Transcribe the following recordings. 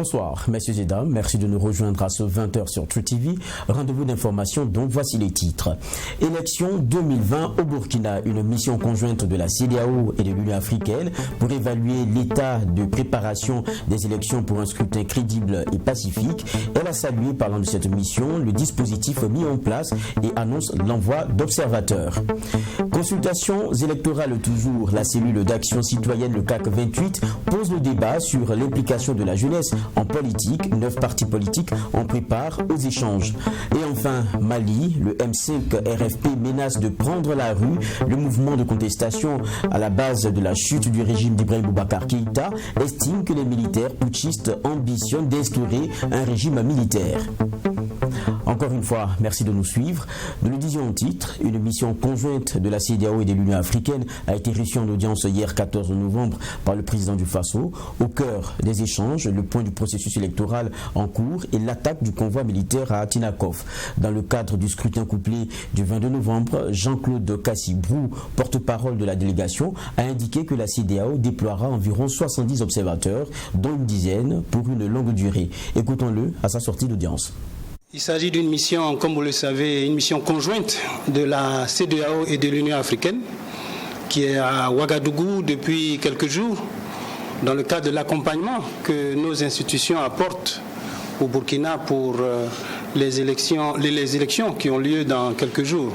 Bonsoir, messieurs et dames, merci de nous rejoindre à ce 20h sur True TV. Rendez-vous d'information, donc voici les titres. Élection 2020 au Burkina, une mission conjointe de la CEDEAO et de l'Union africaine pour évaluer l'état de préparation des élections pour un scrutin crédible et pacifique. Elle a salué, parlant de cette mission, le dispositif mis en place et annonce l'envoi d'observateurs. Consultations électorales toujours, la cellule d'action citoyenne, le CAC 28, pose le débat sur l'implication de la jeunesse en politique. 9 partis politiques en préparent aux échanges. Et enfin, Mali, le M5 RFP menace de prendre la rue. Le mouvement de contestation à la base de la chute du régime d'Ibrahim Boubacar Keïta estime que les militaires putschistes ambitionnent d'instaurer un régime militaire. Encore une fois, merci de nous suivre. Nous le disions en titre, une mission conjointe de la CEDEAO et de l'Union africaine a été reçue en audience hier 14 novembre par le président du Faso. Au cœur des échanges, le point du processus électoral en cours et l'attaque du convoi militaire à Tinakov. Dans le cadre du scrutin couplé du 22 novembre, Jean-Claude Kassi-Brou, porte-parole de la délégation, a indiqué que la CEDEAO déploiera environ 70 observateurs, dont une dizaine pour une longue durée. Écoutons-le à sa sortie d'audience. Il s'agit d'une mission, comme vous le savez, une mission conjointe de la CEDEAO et de l'Union africaine qui est à Ouagadougou depuis quelques jours dans le cadre de l'accompagnement que nos institutions apportent au Burkina pour les élections qui ont lieu dans quelques jours.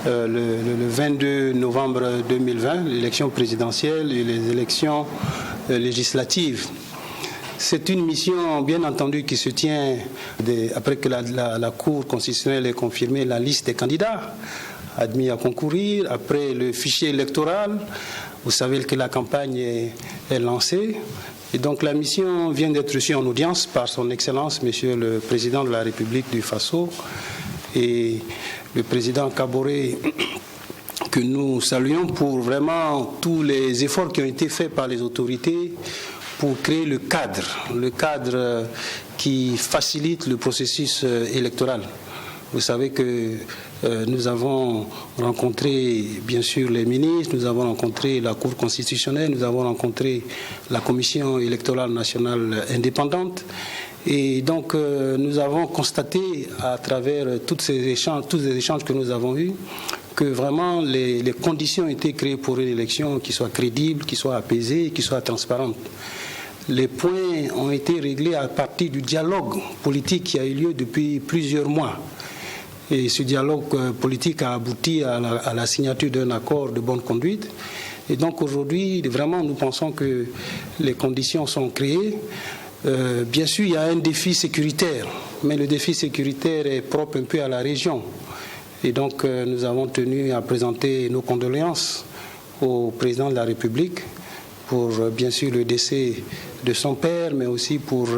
Le 22 novembre 2020, l'élection présidentielle et les élections législatives. C'est une mission, bien entendu, qui se tient après que la Cour constitutionnelle ait confirmé la liste des candidats admis à concourir, après le fichier électoral. Vous savez que la campagne est lancée. Et donc la mission vient d'être reçue en audience par son Excellence, Monsieur le Président de la République du Faso et le Président Kaboré, que nous saluons pour vraiment tous les efforts qui ont été faits par les autorités pour créer le cadre qui facilite le processus électoral. Vous savez que nous avons rencontré bien sûr les ministres, nous avons rencontré la Cour constitutionnelle, nous avons rencontré la Commission électorale nationale indépendante. Et donc nous avons constaté à travers tous les échanges que nous avons eus que vraiment les conditions ont été créées pour une élection qui soit crédible, qui soit apaisée, qui soit transparente. Les points ont été réglés à partir du dialogue politique qui a eu lieu depuis plusieurs mois. Et ce dialogue politique a abouti à la signature d'un accord de bonne conduite. Et donc aujourd'hui, vraiment, nous pensons que les conditions sont créées. Bien sûr, il y a un défi sécuritaire, mais le défi sécuritaire est propre un peu à la région. Et donc, nous avons tenu à présenter nos condoléances au président de la République pour, bien sûr, le décès de son père, mais aussi pour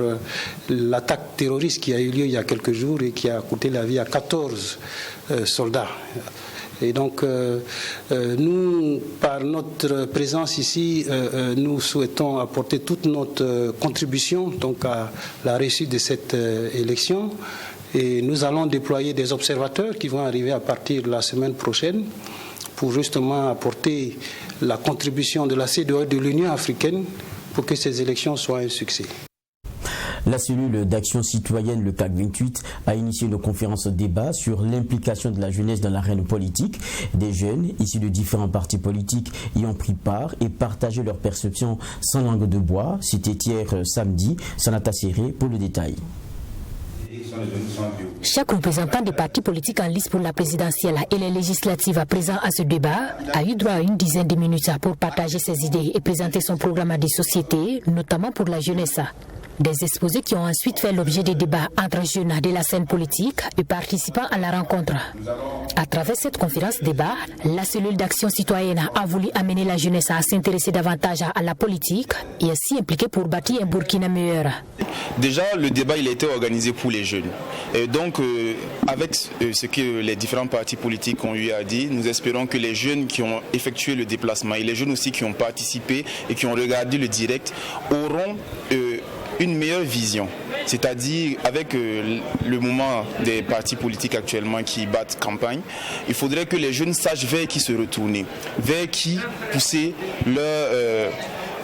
l'attaque terroriste qui a eu lieu il y a quelques jours et qui a coûté la vie à 14 soldats. Et donc, nous, par notre présence ici, nous souhaitons apporter toute notre contribution donc, à la réussite de cette élection. Et nous allons déployer des observateurs qui vont arriver à partir de la semaine prochaine pour justement apporter la contribution de la CEDEAO et de l'Union africaine pour que ces élections soient un succès. La cellule d'action citoyenne, le CAC 28, a initié une conférence débat sur l'implication de la jeunesse dans l'arène politique. Des jeunes issus de différents partis politiques y ont pris part et partagé leur perception sans langue de bois. C'était hier samedi. Sanata Serré pour le détail. Chaque représentant des partis politiques en lice pour la présidentielle et les législatives présents à ce débat a eu droit à une dizaine de minutes pour partager ses idées et présenter son programme à des sociétés, notamment pour la jeunesse. Des exposés qui ont ensuite fait l'objet des débats entre jeunes de la scène politique et participants à la rencontre. À travers cette conférence débat, la cellule d'action citoyenne a voulu amener la jeunesse à s'intéresser davantage à la politique et à s'y impliquer pour bâtir un Burkina meilleur. Déjà, le débat il a été organisé pour les jeunes. Et donc, avec ce que les différents partis politiques ont eu à dire, nous espérons que les jeunes qui ont effectué le déplacement et les jeunes aussi qui ont participé et qui ont regardé le direct auront une meilleure vision, c'est-à-dire avec le mouvement des partis politiques actuellement qui battent campagne, il faudrait que les jeunes sachent vers qui se retourner, vers qui pousser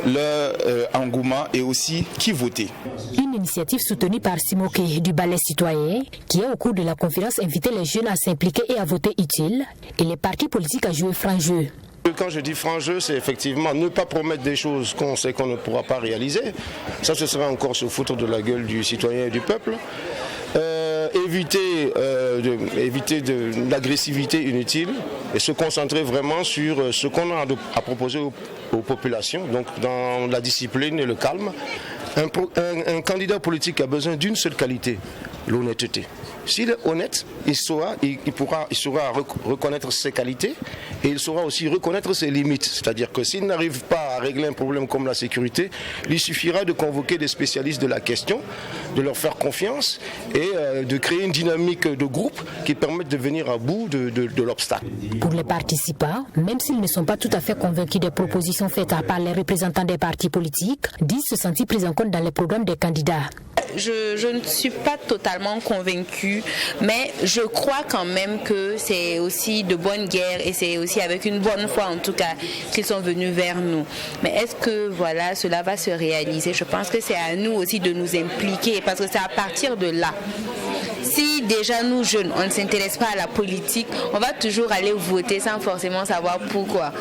leur engouement et aussi qui votait. Une initiative soutenue par Simoke du Ballet citoyen qui a au cours de la conférence invité les jeunes à s'impliquer et à voter utile et les partis politiques à jouer franc jeu. Quand je dis franc jeu, c'est effectivement ne pas promettre des choses qu'on sait qu'on ne pourra pas réaliser. Ça, ce serait encore se foutre de la gueule du citoyen et du peuple. Éviter de l'agressivité inutile et se concentrer vraiment sur ce qu'on a à proposer aux populations, donc dans la discipline et le calme. Un candidat politique a besoin d'une seule qualité, l'honnêteté. S'il est honnête, il saura reconnaître ses qualités et il saura aussi reconnaître ses limites. C'est-à-dire que s'il n'arrive pas à régler un problème comme la sécurité, il suffira de convoquer des spécialistes de la question, de leur faire confiance et de créer une dynamique de groupe qui permette de venir à bout de l'obstacle. Pour les participants, même s'ils ne sont pas tout à fait convaincus des propositions faites par les représentants des partis politiques, disent se sentir pris en compte dans les programmes des candidats. Je ne suis pas totalement convaincue, mais je crois quand même que c'est aussi de bonne guerre et c'est aussi avec une bonne foi en tout cas qu'ils sont venus vers nous. Mais est-ce que cela va se réaliser? Je pense que c'est à nous aussi de nous impliquer parce que c'est à partir de là. Si déjà nous jeunes, on ne s'intéresse pas à la politique, on va toujours aller voter sans forcément savoir pourquoi.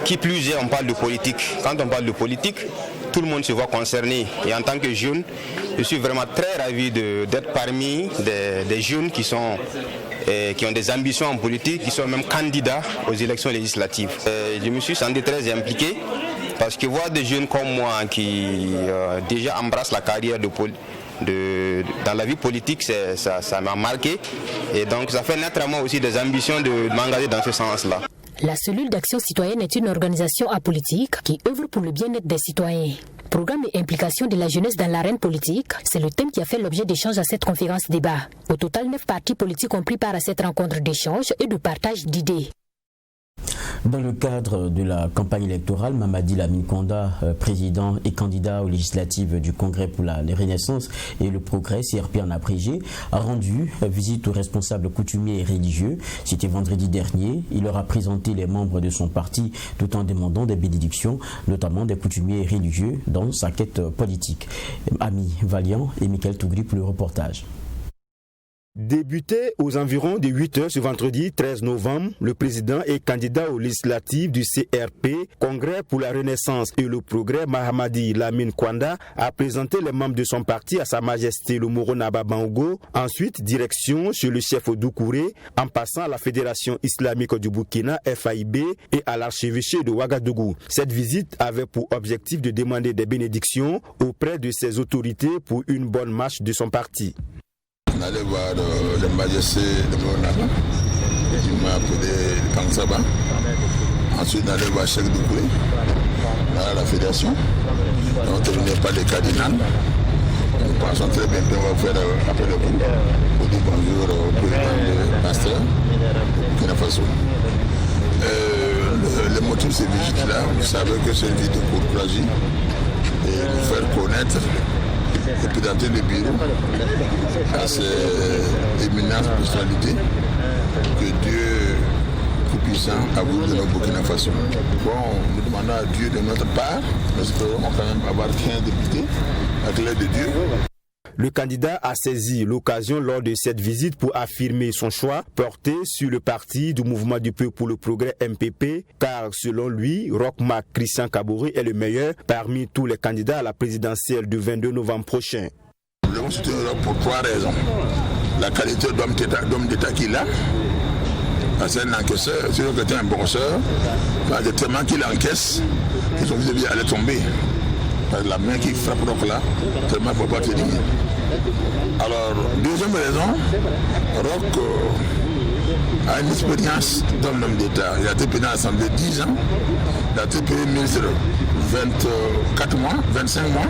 Qui plus est, on parle de politique. Quand on parle de politique, tout le monde se voit concerné. Et en tant que jeune, je suis vraiment très ravi d'être parmi des jeunes qui ont des ambitions en politique, qui sont même candidats aux élections législatives. Je me suis senti très impliqué parce que voir des jeunes comme moi qui déjà embrassent la carrière dans la vie politique, ça m'a marqué. Et donc ça fait naître à moi aussi des ambitions de m'engager dans ce sens-là. La cellule d'action citoyenne est une organisation apolitique qui œuvre pour le bien-être des citoyens. Programme et implication de la jeunesse dans l'arène politique, c'est le thème qui a fait l'objet d'échanges à cette conférence débat. Au total, 9 partis politiques ont pris part à cette rencontre d'échange et de partage d'idées. Dans le cadre de la campagne électorale, Mamadi Lamine Konda, président et candidat aux législatives du Congrès pour la Renaissance et le Progrès, CRP en abrégé, a rendu visite aux responsables coutumiers et religieux. C'était vendredi dernier. Il leur a présenté les membres de son parti tout en demandant des bénédictions, notamment des coutumiers et religieux dans sa quête politique. Ami Valiant et Michael Tougri pour le reportage. Débuté aux environs de 8 h ce vendredi 13 novembre, le président et candidat aux législatives du CRP, Congrès pour la Renaissance et le Progrès, Mamadi Lamine Konda, a présenté les membres de son parti à Sa Majesté le Moro Naba Bango. Ensuite, direction chez le chef Doucouré, en passant à la Fédération islamique du Burkina, FAIB, et à l'archevêché de Ouagadougou. Cette visite avait pour objectif de demander des bénédictions auprès de ses autorités pour une bonne marche de son parti. On allait voir le majesté de Moronaba, qui m'a appelé le Kansaba. Ensuite, on allait voir Cheikh Doucouré, à la fédération. On ne terminait pas les cardinals. Nous pensons très bien qu'on va faire après le coup pour dire bonjour au président de Pasteur, Burkina Faso. Le motif de ces visites-là, vous savez que c'est une visite de courtoisie et nous faire connaître et présenter le bureau à ces éminentes personnalités que Dieu tout-puissant a voulu donner au Burkina Faso. Bon, nous demandons à Dieu de notre part, nous espérons quand même avoir 15 députés avec l'aide de Dieu. Le candidat a saisi l'occasion lors de cette visite pour affirmer son choix porté sur le parti du Mouvement du Peuple pour le Progrès MPP, car selon lui, Roch-Marc Christian Kaboré est le meilleur parmi tous les candidats à la présidentielle du 22 novembre prochain. Nous devons soutenir Roch pour 3 raisons. La qualité d'homme d'État qu'il a, c'est un encaisseur, c'est un boxeur, le traitement qu'il encaisse, ils ont vu aller tomber. La main qui frappe Roch là, tellement il ne faut pas tenir. Alors, deuxième raison, Roch a une expérience d'un homme d'État. Il a été président de l'Assemblée 10 ans, il a été ministre 24 mois, 25 mois,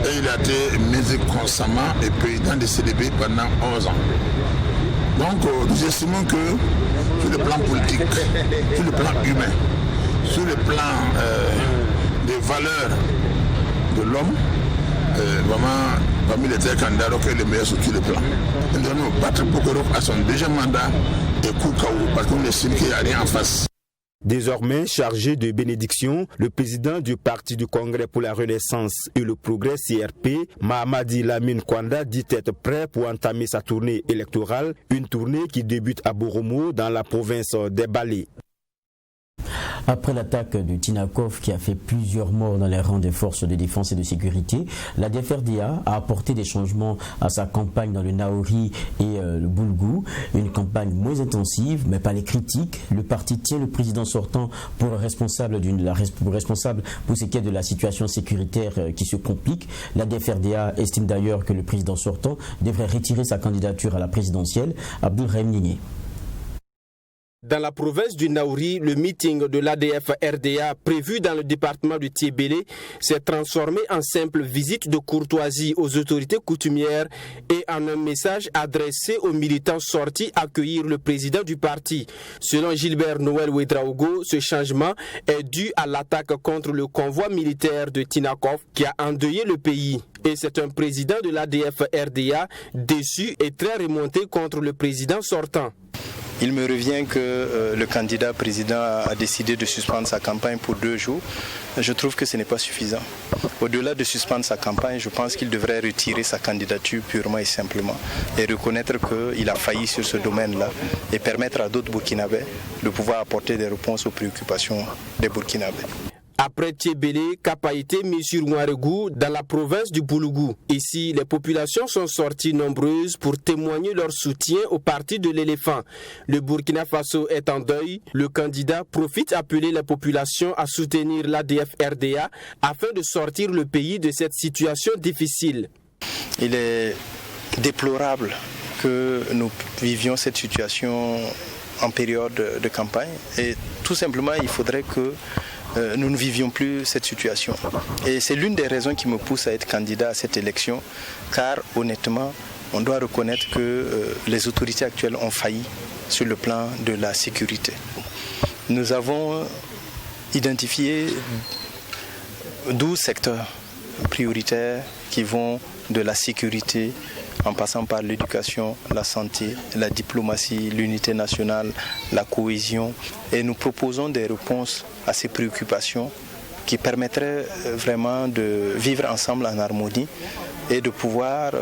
et il a été ministre constamment et président de CDB pendant 11 ans. Donc, nous estimons que sur le plan politique, sur le plan humain, sur le plan des valeurs de l'homme, vraiment parmi les 3 candidats, Roch est le meilleur sur tous les plans. Nous allons nous battre pour que Roch à son deuxième mandat et coup KO parce qu'on estime qu'il n'y a rien en face. Désormais chargé de bénédiction, le président du Parti du Congrès pour la Renaissance et le Progrès CRP, Mahamadi Lamine Kwanda, dit être prêt pour entamer sa tournée électorale, une tournée qui débute à Boromo dans la province des Balé. Après l'attaque de Tinakov qui a fait plusieurs morts dans les rangs des forces de défense et de sécurité, la DFRDA a apporté des changements à sa campagne dans le Naori et le Boulgou. Une campagne moins intensive, mais pas les critiques. Le parti tient le président sortant pour responsable pour ce qui est de la situation sécuritaire qui se complique. La DFRDA estime d'ailleurs que le président sortant devrait retirer sa candidature à la présidentielle. Abdourahim Nigné. Dans la province du Naouri, le meeting de l'ADF-RDA prévu dans le département du Tiébélé s'est transformé en simple visite de courtoisie aux autorités coutumières et en un message adressé aux militants sortis accueillir le président du parti. Selon Gilbert Noël Ouedraogo, ce changement est dû à l'attaque contre le convoi militaire de Tinakov qui a endeuillé le pays. Et c'est un président de l'ADF-RDA déçu et très remonté contre le président sortant. Il me revient que le candidat président a décidé de suspendre sa campagne pour 2 jours. Je trouve que ce n'est pas suffisant. Au-delà de suspendre sa campagne, je pense qu'il devrait retirer sa candidature purement et simplement et reconnaître qu'il a failli sur ce domaine-là et permettre à d'autres Burkinabés de pouvoir apporter des réponses aux préoccupations des Burkinabés. Après Tiébélé, Cap a été mis sur Ouaregou dans la province du Boulougou. Ici, les populations sont sorties nombreuses pour témoigner leur soutien au parti de l'éléphant. Le Burkina Faso est en deuil. Le candidat profite d'appeler la population à soutenir l'ADF-RDA afin de sortir le pays de cette situation difficile. Il est déplorable que nous vivions cette situation en période de campagne et tout simplement il faudrait que nous ne vivions plus cette situation. Et c'est l'une des raisons qui me pousse à être candidat à cette élection, car honnêtement, on doit reconnaître que les autorités actuelles ont failli sur le plan de la sécurité. Nous avons identifié 12 secteurs prioritaires qui vont de la sécurité en passant par l'éducation, la santé, la diplomatie, l'unité nationale, la cohésion. Et nous proposons des réponses à ces préoccupations qui permettraient vraiment de vivre ensemble en harmonie et de pouvoir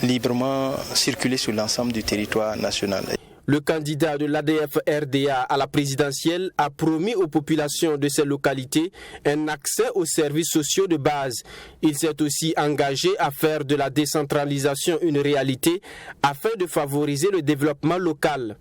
librement circuler sur l'ensemble du territoire national. Le candidat de l'ADF-RDA à la présidentielle a promis aux populations de ces localités un accès aux services sociaux de base. Il s'est aussi engagé à faire de la décentralisation une réalité afin de favoriser le développement local.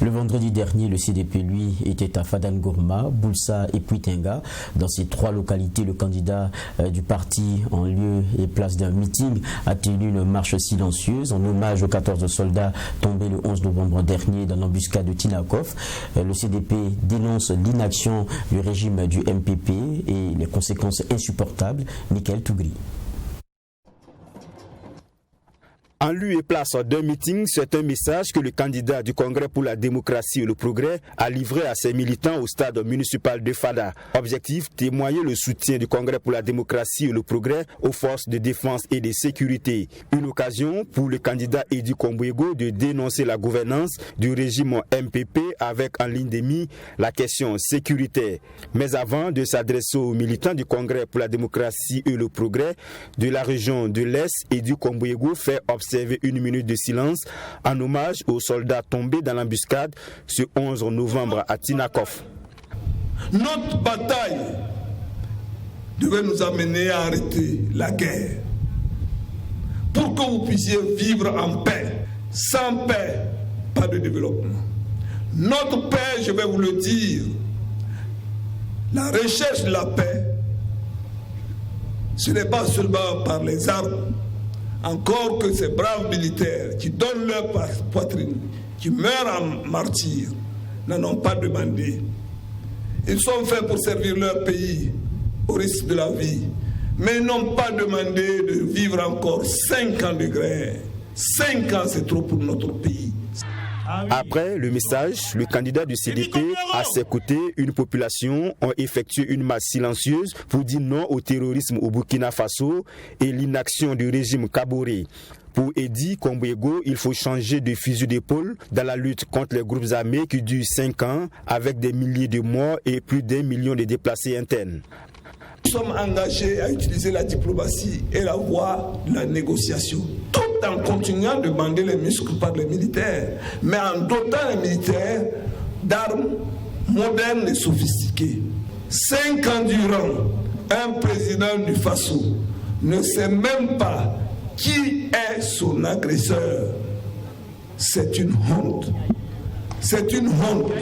Le vendredi dernier, le CDP, lui, était à Fadangourma, Boulsa et Puitenga. Dans ces 3 localités, le candidat du parti, en lieu et place d'un meeting, a tenu une marche silencieuse en hommage aux 14 soldats tombés le 11 novembre dernier dans l'embuscade de Tinakov. Le CDP dénonce l'inaction du régime du MPP et les conséquences insupportables. Michael Tougri. En lieu et place d'un meeting, c'est un message que le candidat du Congrès pour la démocratie et le progrès a livré à ses militants au stade municipal de Fada. Objectif, témoigner le soutien du Congrès pour la démocratie et le progrès aux forces de défense et de sécurité. Une occasion pour le candidat Edi Kombouego de dénoncer la gouvernance du régime MPP avec en ligne de mire la question sécuritaire. Mais avant de s'adresser aux militants du Congrès pour la démocratie et le progrès de la région de l'Est, Edi Kombouego fait observer 1 minute de silence en hommage aux soldats tombés dans l'embuscade ce 11 novembre à Tinakov. Notre bataille devait nous amener à arrêter la guerre pour que vous puissiez vivre en paix. Sans paix, pas de développement. Notre paix, je vais vous le dire, la recherche de la paix, ce n'est pas seulement par les armes. Encore que ces braves militaires qui donnent leur poitrine, qui meurent en martyrs, n'en ont pas demandé. Ils sont faits pour servir leur pays au risque de la vie, mais ils n'ont pas demandé de vivre encore 5 ans de guerre. 5 ans, c'est trop pour notre pays. Après le message, le candidat du CDP, à ses côtés, une population ont effectué une marche silencieuse pour dire non au terrorisme au Burkina Faso et l'inaction du régime Kaboré. Pour Eddy Kombouego, il faut changer de fusil d'épaule dans la lutte contre les groupes armés qui dure 5 ans avec des milliers de morts et plus d'1 million de déplacés internes. Nous sommes engagés à utiliser la diplomatie et la voie de la négociation, tout en continuant de bander les muscles par les militaires, mais en dotant les militaires d'armes modernes et sophistiquées. 5 ans durant, un président du Faso ne sait même pas qui est son agresseur. C'est une honte. C'est une honte.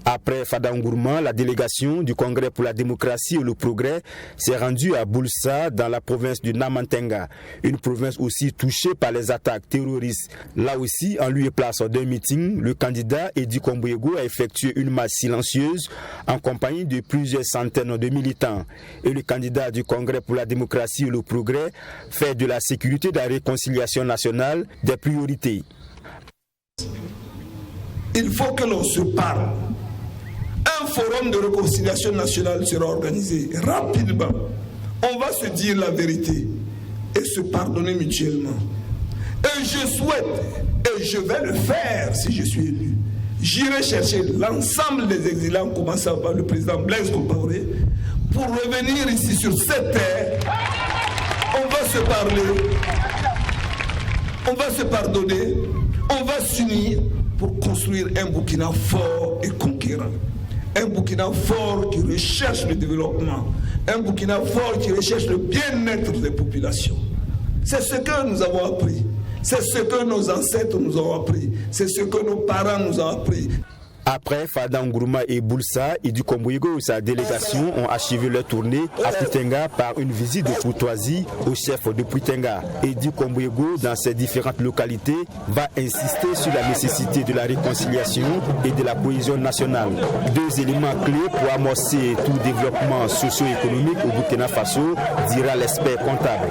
Après Fada Ngourma, la délégation du Congrès pour la démocratie et le progrès s'est rendue à Boulsa dans la province du Namantenga, une province aussi touchée par les attaques terroristes. Là aussi, en lieu et place d'un meeting, le candidat Eddy Kombouego a effectué une marche silencieuse en compagnie de plusieurs centaines de militants. Et le candidat du Congrès pour la démocratie et le progrès fait de la sécurité et de la réconciliation nationale des priorités. Il faut que l'on se parle. Un forum de réconciliation nationale sera organisé rapidement. On va se dire la vérité et se pardonner mutuellement. Et je souhaite, et je vais le faire si je suis élu, j'irai chercher l'ensemble des exilés, en commençant par le président Blaise Compaoré, pour revenir ici sur cette terre. On va se parler, on va se pardonner, on va s'unir pour construire un Burkina fort et conquérant. Un Burkina fort qui recherche le développement, un Burkina fort qui recherche le bien-être des populations. C'est ce que nous avons appris, c'est ce que nos ancêtres nous ont appris, c'est ce que nos parents nous ont appris. Après Fada Ngourma et Boulsa, Eddy Kombouego et sa délégation ont achevé leur tournée à Puitenga par une visite de courtoisie au chef de Puitenga. Eddy Kombouego, dans ses différentes localités, va insister sur la nécessité de la réconciliation et de la cohésion nationale. 2 éléments clés pour amorcer tout développement socio-économique au Burkina Faso, dira l'expert comptable.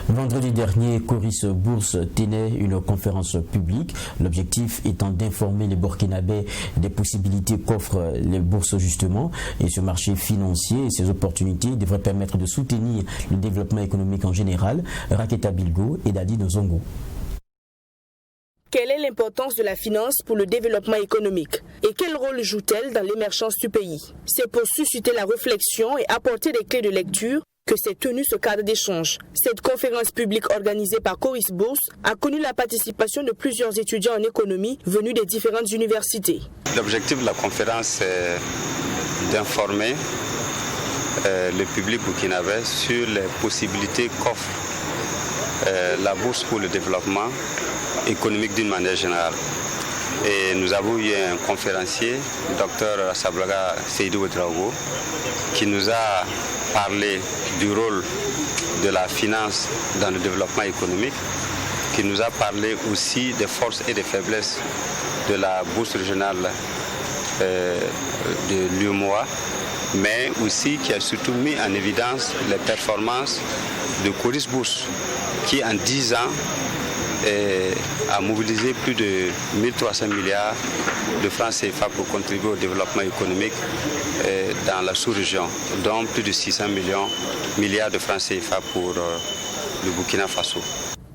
Vendredi dernier, Coris Bourse tenait une conférence publique. L'objectif étant d'informer les Burkinabés des possibilités qu'offrent les bourses justement. Et ce marché financier et ses opportunités devraient permettre de soutenir le développement économique en général. Raketa Bilgo et Dadi Nzongo. Quelle est l'importance de la finance pour le développement économique et quel rôle joue-t-elle dans l'émergence du pays? C'est pour susciter la réflexion et apporter des clés de lecture que s'est tenu ce cadre d'échange. Cette conférence publique organisée par Coris Bourse a connu la participation de plusieurs étudiants en économie venus des différentes universités. L'objectif de la conférence est d'informer le public burkinabé sur les possibilités qu'offre la bourse pour le développement économique d'une manière générale. Et nous avons eu un conférencier, Dr Sablaga Seydou Ouedraogo, qui nous a parlé du rôle de la finance dans le développement économique, qui nous a parlé aussi des forces et des faiblesses de la bourse régionale de l'UEMOA, mais aussi qui a surtout mis en évidence les performances de Coris Bourse, qui en 10 ans a mobilisé plus de 1300 milliards de francs CFA pour contribuer au développement économique dans la sous-région, dont plus de 600 milliards de francs CFA pour le Burkina Faso.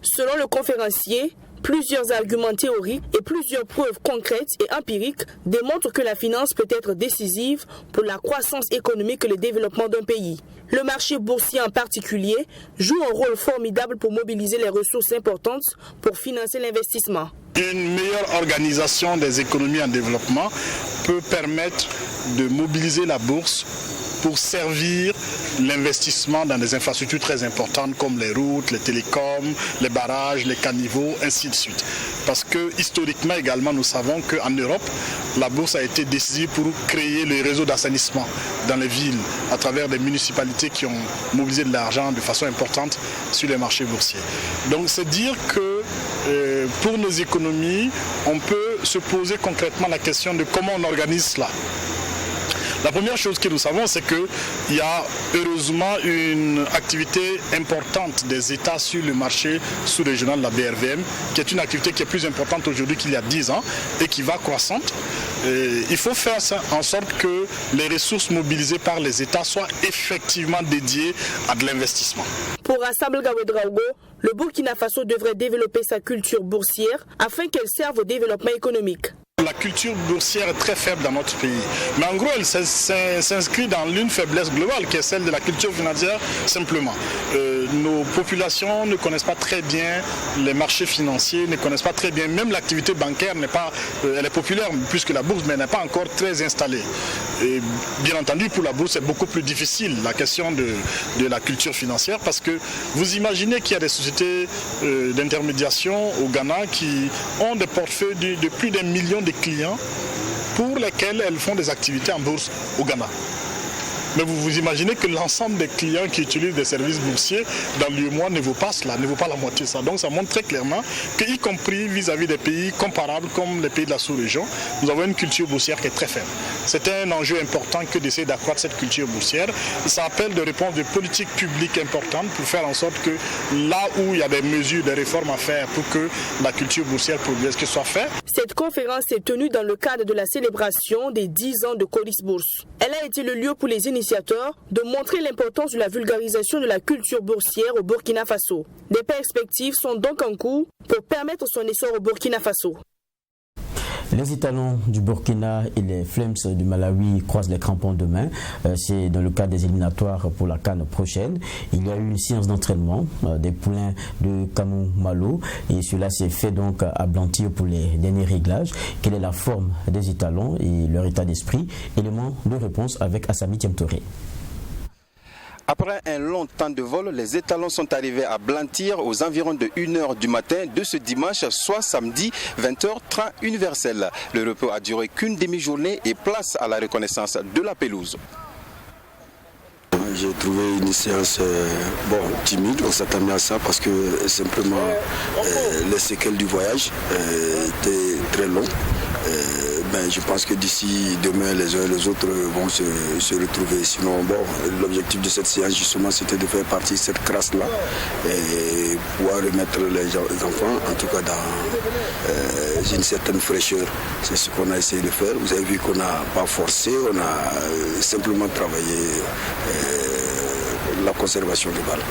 Selon le conférencier, plusieurs arguments théoriques et plusieurs preuves concrètes et empiriques démontrent que la finance peut être décisive pour la croissance économique et le développement d'un pays. Le marché boursier en particulier joue un rôle formidable pour mobiliser les ressources importantes pour financer l'investissement. Une meilleure organisation des économies en développement peut permettre de mobiliser la bourse pour servir l'investissement dans des infrastructures très importantes comme les routes, les télécoms, les barrages, les caniveaux, ainsi de suite. Parce que historiquement également, nous savons qu'en Europe, la bourse a été décisive pour créer les réseaux d'assainissement dans les villes à travers des municipalités qui ont mobilisé de l'argent de façon importante sur les marchés boursiers. Donc c'est dire que pour nos économies, on peut se poser concrètement la question de comment on organise cela. La première chose que nous savons, c'est qu'il y a heureusement une activité importante des États sur le marché sous-régional de la BRVM, qui est une activité qui est plus importante aujourd'hui qu'il y a 10 ans et qui va croissante. Et il faut faire ça en sorte que les ressources mobilisées par les États soient effectivement dédiées à de l'investissement. Pour Assemble Gawédraogo, le Burkina Faso devrait développer sa culture boursière afin qu'elle serve au développement économique. La culture boursière est très faible dans notre pays. Mais en gros, elle s'inscrit dans l'une faiblesse globale qui est celle de la culture financière simplement. Nos populations ne connaissent pas très bien les marchés financiers, ne connaissent pas très bien, même l'activité bancaire n'est pas, elle est populaire plus que la bourse, mais elle n'est pas encore très installée. Et bien entendu, pour la bourse, c'est beaucoup plus difficile la question de la culture financière parce que vous imaginez qu'il y a des sociétés d'intermédiation au Ghana qui ont des portefeuilles de plus d'1 million de clients pour lesquels elles font des activités en bourse au Ghana. Mais vous imaginez que l'ensemble des clients qui utilisent des services boursiers dans l'UEMOA ne vaut pas cela, ne vaut pas la moitié de ça. Donc ça montre très clairement qu'y compris vis-à-vis des pays comparables comme les pays de la sous-région, nous avons une culture boursière qui est très faible. C'est un enjeu important que d'essayer d'accroître cette culture boursière. Ça appelle des réponses de politiques publiques importantes pour faire en sorte que là où il y a des mesures, des réformes à faire pour que la culture boursière progresse, que ce soit fait. Cette conférence est tenue dans le cadre de la célébration des 10 ans de Colis Bourse. Elle a été le lieu pour les initiateurs de montrer l'importance de la vulgarisation de la culture boursière au Burkina Faso. Des perspectives sont donc en cours pour permettre son essor au Burkina Faso. Les étalons du Burkina et les Flames du Malawi croisent les crampons demain. C'est dans le cadre des éliminatoires pour la CAN prochaine. Il y a eu une séance d'entraînement des poulains de Kamou Malo et cela s'est fait donc à Blantyre pour les derniers réglages. Quelle est la forme des étalons et leur état d'esprit? Élément de réponse avec Assami Tiamtoré. Après un long temps de vol, les étalons sont arrivés à Blantyre aux environs de 1h du matin de ce dimanche, soit samedi 20h, train universel. Le repos a duré qu'une demi-journée et place à la reconnaissance de la pelouse. J'ai trouvé une séance timide, on s'attendait à ça parce que simplement les séquelles du voyage étaient très longues. Je pense que d'ici demain, les uns et les autres vont se retrouver. Sinon, l'objectif de cette séance, justement, c'était de faire partir cette crasse-là et pouvoir remettre les enfants, en tout cas dans une certaine fraîcheur. C'est ce qu'on a essayé de faire. Vous avez vu qu'on n'a pas forcé, on a simplement travaillé la conservation des balles.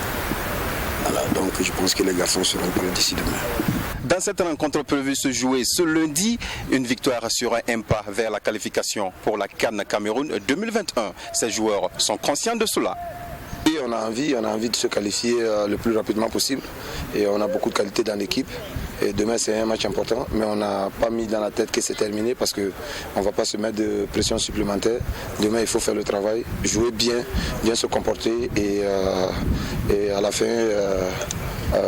Voilà, donc je pense que les garçons seront prêts d'ici demain. Dans cette rencontre prévue se jouer ce lundi, une victoire assure un pas vers la qualification pour la CAN Cameroun 2021. Ces joueurs sont conscients de cela. Oui, on a envie de se qualifier le plus rapidement possible et on a beaucoup de qualité dans l'équipe. Et demain c'est un match important, mais on n'a pas mis dans la tête que c'est terminé parce qu'on ne va pas se mettre de pression supplémentaire. Demain il faut faire le travail, jouer bien se comporter et à la fin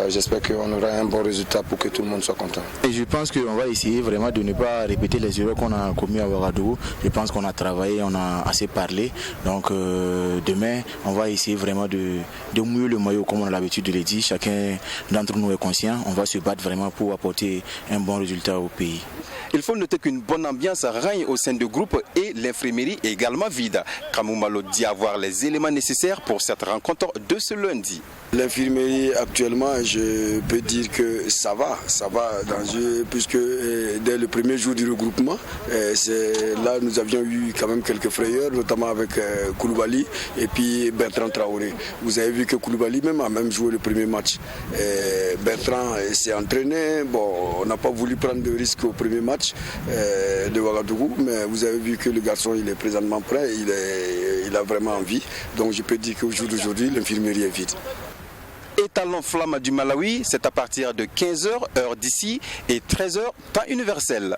j'espère qu'on aura un bon résultat pour que tout le monde soit content. Et je pense qu'on va essayer vraiment de ne pas répéter les erreurs qu'on a commises à Ouagadougou. Je pense qu'on a travaillé, on a assez parlé. Donc demain, on va essayer vraiment de mouiller le maillot comme on a l'habitude de le dire. Chacun d'entre nous est conscient. On va se battre vraiment pour apporter un bon résultat au pays. Il faut noter qu'une bonne ambiance règne au sein du groupe et l'infirmerie est également vide. Kamou Malo dit avoir les éléments nécessaires pour cette rencontre de ce lundi. L'infirmerie actuellement, je peux dire que ça va puisque dès le premier jour du regroupement, là nous avions eu quand même quelques frayeurs, notamment avec Koulibaly et puis Bertrand Traoré. Vous avez vu que Koulibaly a même joué le premier match. Bertrand s'est entraîné, on n'a pas voulu prendre de risque au premier match de Ouagadougou, mais vous avez vu que le garçon il est présentement prêt, il a vraiment envie. Donc je peux dire qu'au jour d'aujourd'hui, l'infirmerie est vide. Étalon Flamme du Malawi, c'est à partir de 15h heure d'ici et 13h temps universel.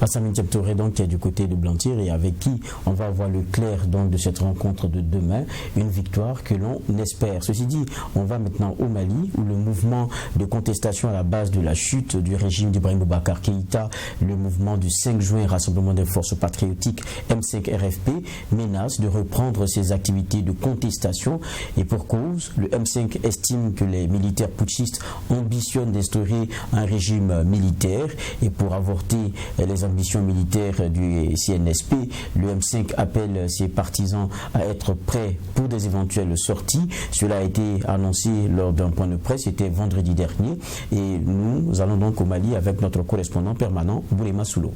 Assamine Tcheptoré, donc, qui est du côté de Blantyre et avec qui on va avoir le clair donc, de cette rencontre de demain, une victoire que l'on espère. Ceci dit, on va maintenant au Mali où le mouvement de contestation à la base de la chute du régime d'Ibrahim Boubacar Keïta, le mouvement du 5 juin, Rassemblement des forces patriotiques M5 RFP, menace de reprendre ses activités de contestation et pour cause, le M5 estime que les militaires putschistes ambitionnent d'instaurer un régime militaire et pour avorter les ambitions militaires du CNSP, le M5 appelle ses partisans à être prêts pour des éventuelles sorties. Cela a été annoncé lors d'un point de presse, c'était vendredi dernier et nous allons donc au Mali avec notre correspondant permanent Boulema Soulo.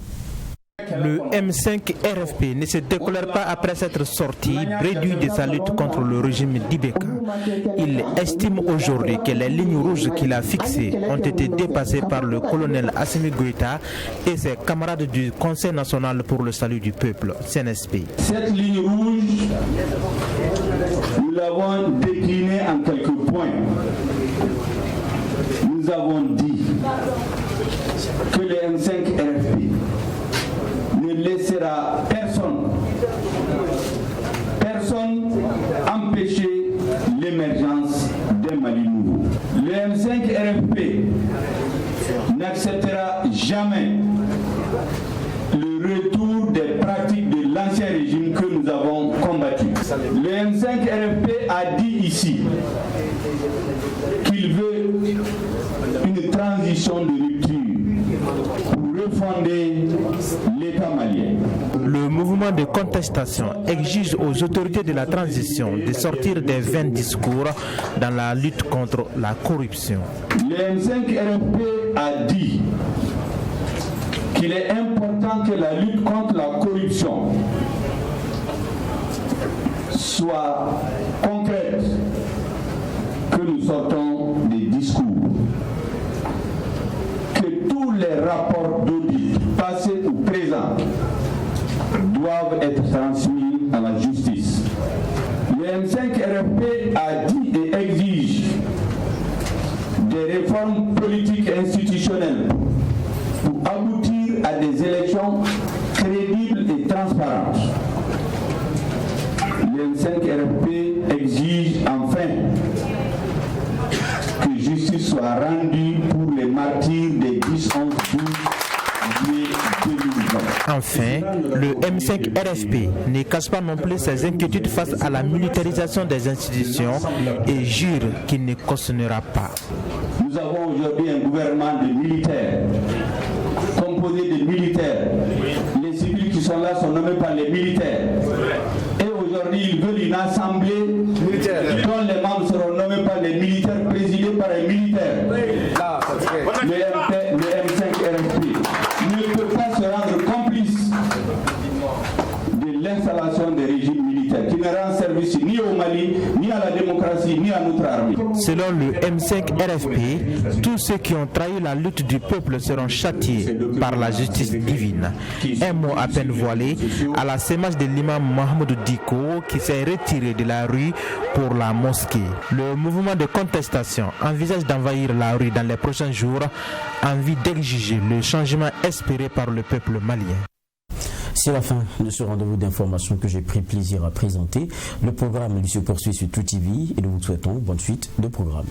Le M5 RFP ne se décolère pas après s'être sorti, réduit de sa lutte contre le régime d'Ibeka. Il estime aujourd'hui que les lignes rouges qu'il a fixées ont été dépassées par le colonel Assimi Goïta et ses camarades du Conseil national pour le salut du peuple, CNSP. Cette ligne rouge, nous l'avons déclinée en quelques points. Nous avons dit que le M5 RFP ne laissera personne empêcher l'émergence d'un Mali nouveau. Le M5 RFP n'acceptera jamais le retour des pratiques de l'ancien régime que nous avons combattu. Le M5 RFP a dit ici qu'il veut une transition de rupture pour refonder l'État malien. Le mouvement de contestation exige aux autorités de la transition de sortir des vains discours dans la lutte contre la corruption. Le M5 RFP a dit qu'il est important que la lutte contre la corruption soit concrète, que nous sortons des discours, que tous les rapports d'audit, passés ou présents, doivent être transmis à la justice. Le M5 RFP a dit et exige des réformes politiques et institutionnelles pour aboutir à des élections crédibles et transparentes. Le M5 RFP exige enfin que justice soit rendue pour les martyrs des 10-11-12 juillet 2020. Enfin, le M5 RFP ne cache pas non plus ses inquiétudes face à la militarisation des institutions et jure qu'il ne cautionnera pas. Nous avons aujourd'hui un gouvernement de militaires, composé de militaires. Les civils qui sont là sont nommés par les militaires. Et aujourd'hui, ils veulent une assemblée dont les membres seront nommés par les militaires, présidés par les militaires. Le M5 RFP ne peut pas se rendre complice de l'installation des régimes militaires qui ne rendent service ni au Mali, ni à la démocratie, ni à notre armée. Selon le M5 RFP, tous ceux qui ont trahi la lutte du peuple seront châtiés par la justice divine. Un mot à peine voilé à la sémence de l'imam Mohamed Diko qui s'est retiré de la rue pour la mosquée. Le mouvement de contestation envisage d'envahir la rue dans les prochains jours en vue d'exiger le changement espéré par le peuple malien. C'est la fin de ce rendez-vous d'information que j'ai pris plaisir à présenter. Le programme se poursuit sur True TV et nous vous souhaitons bonne suite de programme.